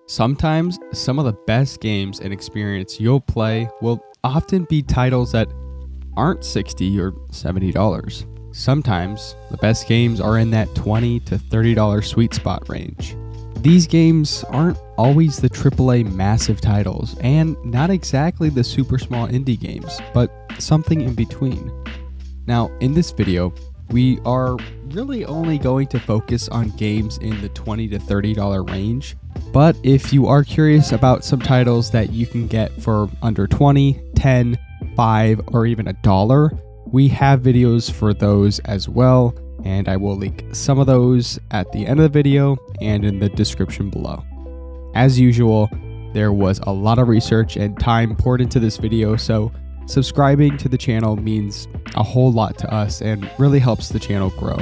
Sometimes some of the best games and experience you'll play will often be titles that aren't $60 or $70. Sometimes the best games are in that $20 to $30 sweet spot range. These games aren't always the AAA massive titles, and not exactly the super small indie games, but something in between. Now, in this video, we are really only going to focus on games in the $20 to $30 range, but if you are curious about some titles that you can get for under $20, $10, $5, or even $1, we have videos for those as well, and I will link some of those at the end of the video and in the description below. As usual, there was a lot of research and time poured into this video, so subscribing to the channel means a whole lot to us and really helps the channel grow.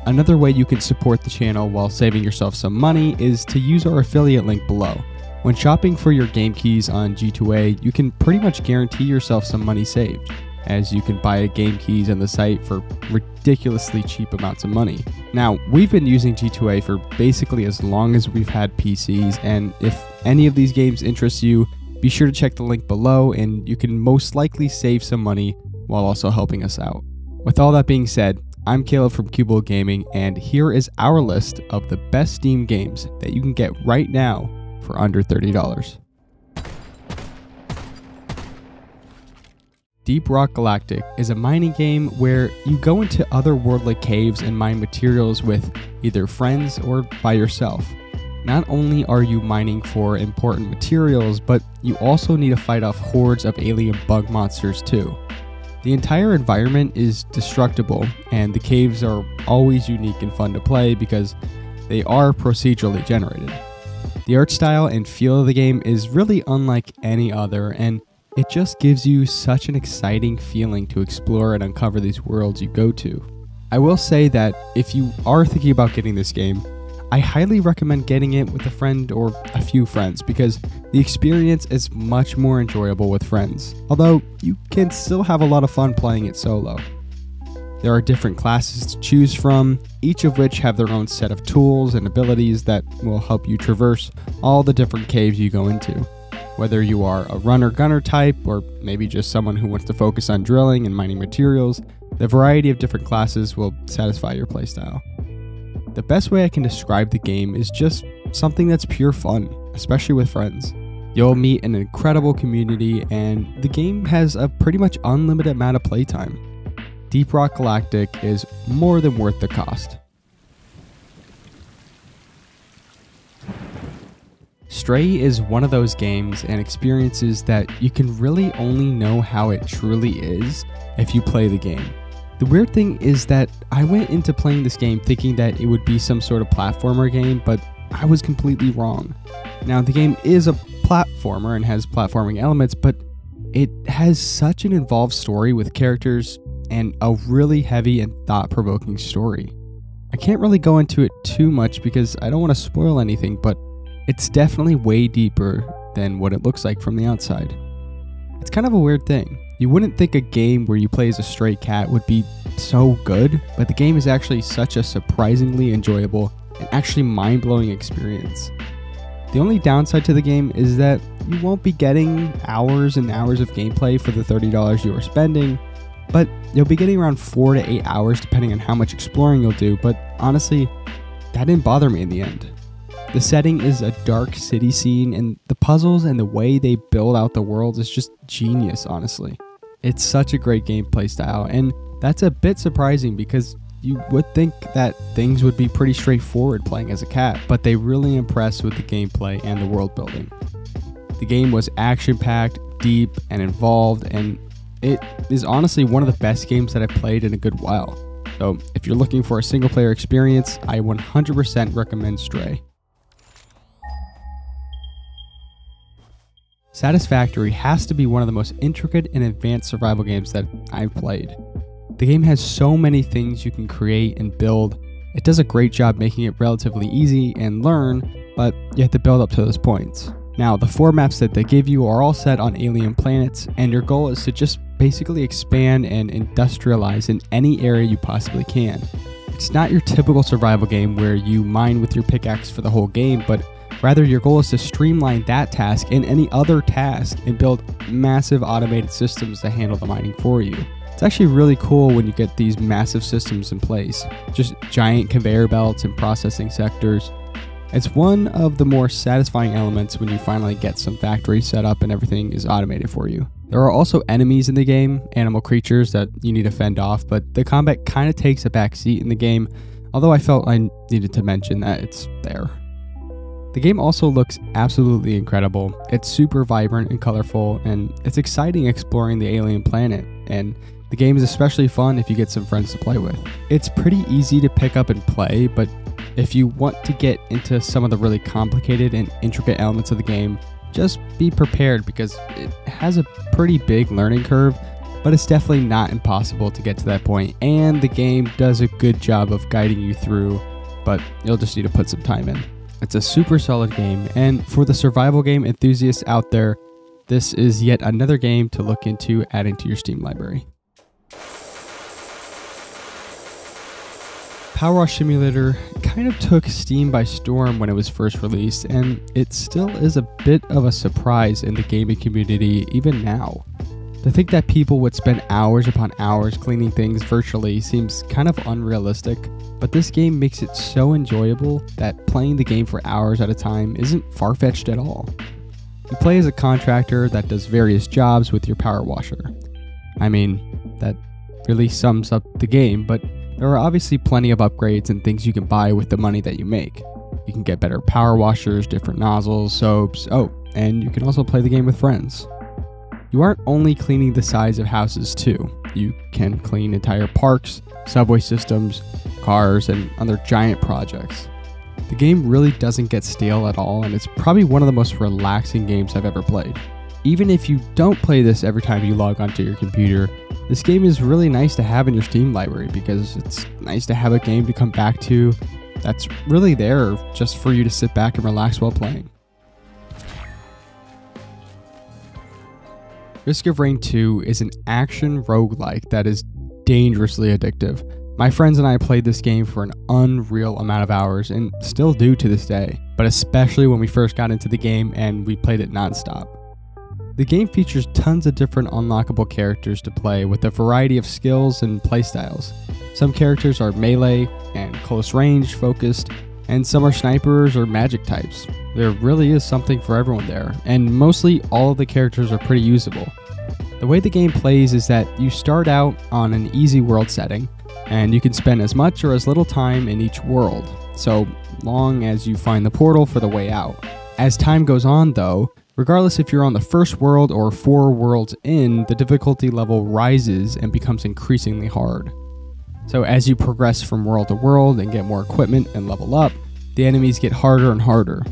Another way you can support the channel while saving yourself some money is to use our affiliate link below. When shopping for your game keys on G2A, you can pretty much guarantee yourself some money saved, as you can buy game keys on the site for ridiculously cheap amounts of money. Now, we've been using G2A for basically as long as we've had PCs, and if any of these games interest you, be sure to check the link below and you can most likely save some money while also helping us out. With all that being said, I'm Caleb from Cubicle Gaming, and here is our list of the best Steam games that you can get right now for under $30. Deep Rock Galactic is a mining game where you go into otherworldly caves and mine materials with either friends or by yourself. Not only are you mining for important materials, but you also need to fight off hordes of alien bug monsters too. The entire environment is destructible, and the caves are always unique and fun to play because they are procedurally generated. The art style and feel of the game is really unlike any other, and it just gives you such an exciting feeling to explore and uncover these worlds you go to. I will say that if you are thinking about getting this game, I highly recommend getting it with a friend or a few friends because the experience is much more enjoyable with friends, although you can still have a lot of fun playing it solo. There are different classes to choose from, each of which have their own set of tools and abilities that will help you traverse all the different caves you go into. Whether you are a runner-gunner type or maybe just someone who wants to focus on drilling and mining materials, the variety of different classes will satisfy your playstyle. The best way I can describe the game is just something that's pure fun, especially with friends. You'll meet an incredible community, and the game has a pretty much unlimited amount of playtime. Deep Rock Galactic is more than worth the cost. Stray is one of those games and experiences that you can really only know how it truly is if you play the game. The weird thing is that I went into playing this game thinking that it would be some sort of platformer game, but I was completely wrong. Now, the game is a platformer and has platforming elements, but it has such an involved story with characters and a really heavy and thought-provoking story. I can't really go into it too much because I don't want to spoil anything, but it's definitely way deeper than what it looks like from the outside. It's kind of a weird thing. You wouldn't think a game where you play as a stray cat would be so good, but the game is actually such a surprisingly enjoyable and actually mind-blowing experience. The only downside to the game is that you won't be getting hours and hours of gameplay for the $30 you are spending, but you'll be getting around 4 to 8 hours depending on how much exploring you'll do, but honestly, that didn't bother me in the end. The setting is a dark city scene, and the puzzles and the way they build out the world is just genius, honestly. It's such a great gameplay style, and that's a bit surprising because you would think that things would be pretty straightforward playing as a cat, but they really impress with the gameplay and the world building. The game was action-packed, deep, and involved, and it is honestly one of the best games that I've played in a good while. So if you're looking for a single-player experience, I 100% recommend Stray. Satisfactory has to be one of the most intricate and advanced survival games that I've played. The game has so many things you can create and build. It does a great job making it relatively easy and learn, but you have to build up to those points. Now, the 4 maps that they give you are all set on alien planets, and your goal is to just basically expand and industrialize in any area you possibly can. It's not your typical survival game where you mine with your pickaxe for the whole game, but Rather, your goal is to streamline that task and any other task and build massive automated systems to handle the mining for you. It's actually really cool when you get these massive systems in place, just giant conveyor belts and processing sectors. It's one of the more satisfying elements when you finally get some factories set up and everything is automated for you. There are also enemies in the game, animal creatures that you need to fend off, but the combat kind of takes a back seat in the game, although I felt I needed to mention that it's there. The game also looks absolutely incredible. It's super vibrant and colorful, and it's exciting exploring the alien planet, and the game is especially fun if you get some friends to play with. It's pretty easy to pick up and play, but if you want to get into some of the really complicated and intricate elements of the game, just be prepared because it has a pretty big learning curve, but it's definitely not impossible to get to that point, and the game does a good job of guiding you through, but you'll just need to put some time in. It's a super solid game, and for the survival game enthusiasts out there, this is yet another game to look into adding to your Steam library. PowerWash Simulator kind of took Steam by storm when it was first released, and it still is a bit of a surprise in the gaming community even now. To think that people would spend hours upon hours cleaning things virtually seems kind of unrealistic, but this game makes it so enjoyable that playing the game for hours at a time isn't far-fetched at all. You play as a contractor that does various jobs with your power washer. I mean, that really sums up the game, but there are obviously plenty of upgrades and things you can buy with the money that you make. You can get better power washers, different nozzles, soaps, and you can also play the game with friends. You aren't only cleaning the sides of houses too. You can clean entire parks, subway systems, cars, and other giant projects. The game really doesn't get stale at all, and it's probably one of the most relaxing games I've ever played. Even if you don't play this every time you log onto your computer, this game is really nice to have in your Steam library because it's nice to have a game to come back to that's really there just for you to sit back and relax while playing. Risk of Rain 2 is an action roguelike that is dangerously addictive. My friends and I played this game for an unreal amount of hours and still do to this day, but especially when we first got into the game and we played it non-stop. The game features tons of different unlockable characters to play with a variety of skills and playstyles. Some characters are melee and close range focused, and some are snipers or magic types. There really is something for everyone there, and mostly all of the characters are pretty usable. The way the game plays is that you start out on an easy world setting, and you can spend as much or as little time in each world, so long as you find the portal for the way out. As time goes on though, regardless if you're on the first world or 4 worlds in, the difficulty level rises and becomes increasingly hard. So as you progress from world to world and get more equipment and level up, the enemies get harder and harder.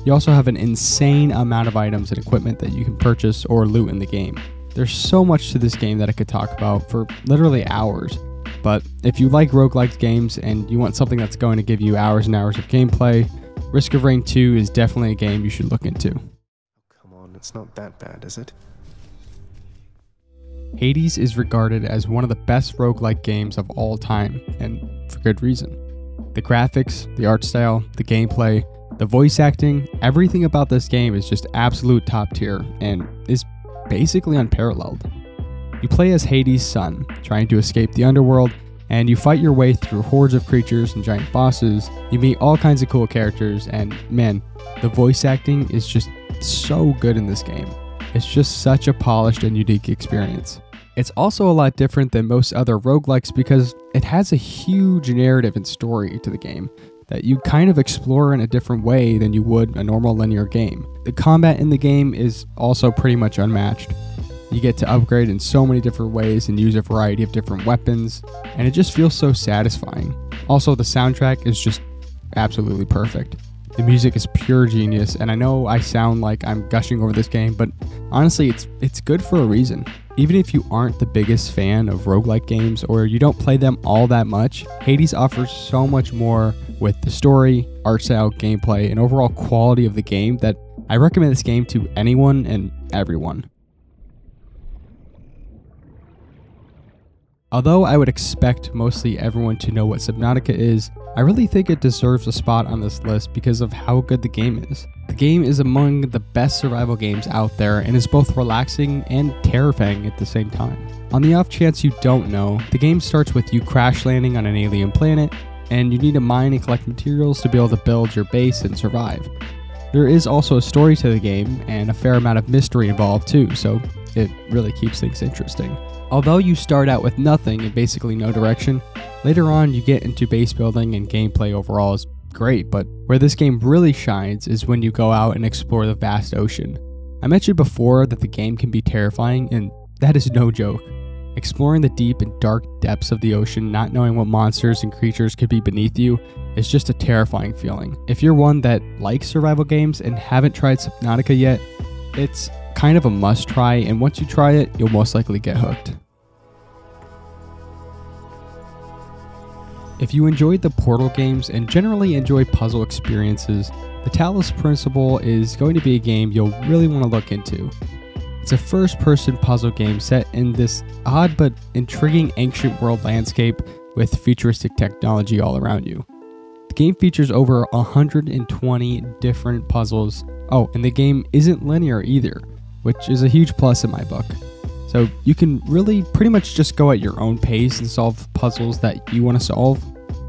You also have an insane amount of items and equipment that you can purchase or loot in the game. There's so much to this game that I could talk about for literally hours, but if you like roguelike games and you want something that's going to give you hours and hours of gameplay, Risk of Rain 2 is definitely a game you should look into. Come on, it's not that bad, is it? Hades is regarded as one of the best roguelike games of all time, and for good reason. The graphics, the art style, the gameplay, the voice acting, everything about this game is just absolute top tier and is basically unparalleled. You play as Hades' son, trying to escape the underworld, and you fight your way through hordes of creatures and giant bosses. You meet all kinds of cool characters, and man, the voice acting is just so good in this game. It's just such a polished and unique experience. It's also a lot different than most other roguelikes because it has a huge narrative and story to the game that you kind of explore in a different way than you would a normal linear game. The combat in the game is also pretty much unmatched. You get to upgrade in so many different ways and use a variety of different weapons, and it just feels so satisfying. Also, the soundtrack is just absolutely perfect. The music is pure genius, and I know I sound like I'm gushing over this game, but honestly, it's good for a reason. Even if you aren't the biggest fan of roguelike games or you don't play them all that much, Hades offers so much more with the story, art style, gameplay, and overall quality of the game that I recommend this game to anyone and everyone. Although I would expect mostly everyone to know what Subnautica is, I really think it deserves a spot on this list because of how good the game is. The game is among the best survival games out there and is both relaxing and terrifying at the same time. On the off chance you don't know, the game starts with you crash landing on an alien planet, and you need to mine and collect materials to be able to build your base and survive. There is also a story to the game and a fair amount of mystery involved too, so it really keeps things interesting. Although you start out with nothing and basically no direction, later on you get into base building and gameplay overall is great, but where this game really shines is when you go out and explore the vast ocean. I mentioned before that the game can be terrifying, and that is no joke. Exploring the deep and dark depths of the ocean, not knowing what monsters and creatures could be beneath you, is just a terrifying feeling. If you're one that likes survival games and haven't tried Subnautica yet, it's kind of a must try, and once you try it, you'll most likely get hooked. If you enjoyed the Portal games and generally enjoy puzzle experiences, the Talos Principle is going to be a game you'll really want to look into. It's a first-person puzzle game set in this odd but intriguing ancient world landscape with futuristic technology all around you. The game features over 120 different puzzles. Oh, and the game isn't linear either, which is a huge plus in my book. So you can really pretty much just go at your own pace and solve puzzles that you want to solve.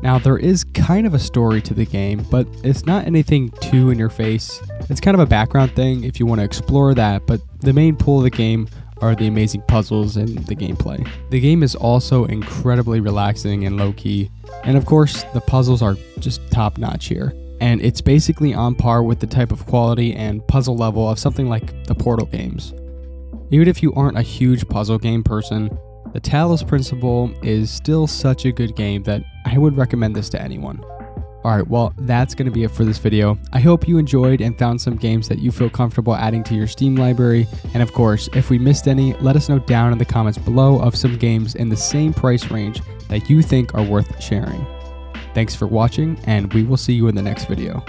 Now, there is kind of a story to the game, but it's not anything too in your face. It's kind of a background thing if you want to explore that, but the main pull of the game are the amazing puzzles and the gameplay. The game is also incredibly relaxing and low-key, and of course, the puzzles are just top-notch here. And it's basically on par with the type of quality and puzzle level of something like the Portal games. Even if you aren't a huge puzzle game person, the Talos Principle is still such a good game that I would recommend this to anyone. Alright, well, that's going to be it for this video. I hope you enjoyed and found some games that you feel comfortable adding to your Steam library. And of course, if we missed any, let us know down in the comments below of some games in the same price range that you think are worth sharing. Thanks for watching, and we will see you in the next video.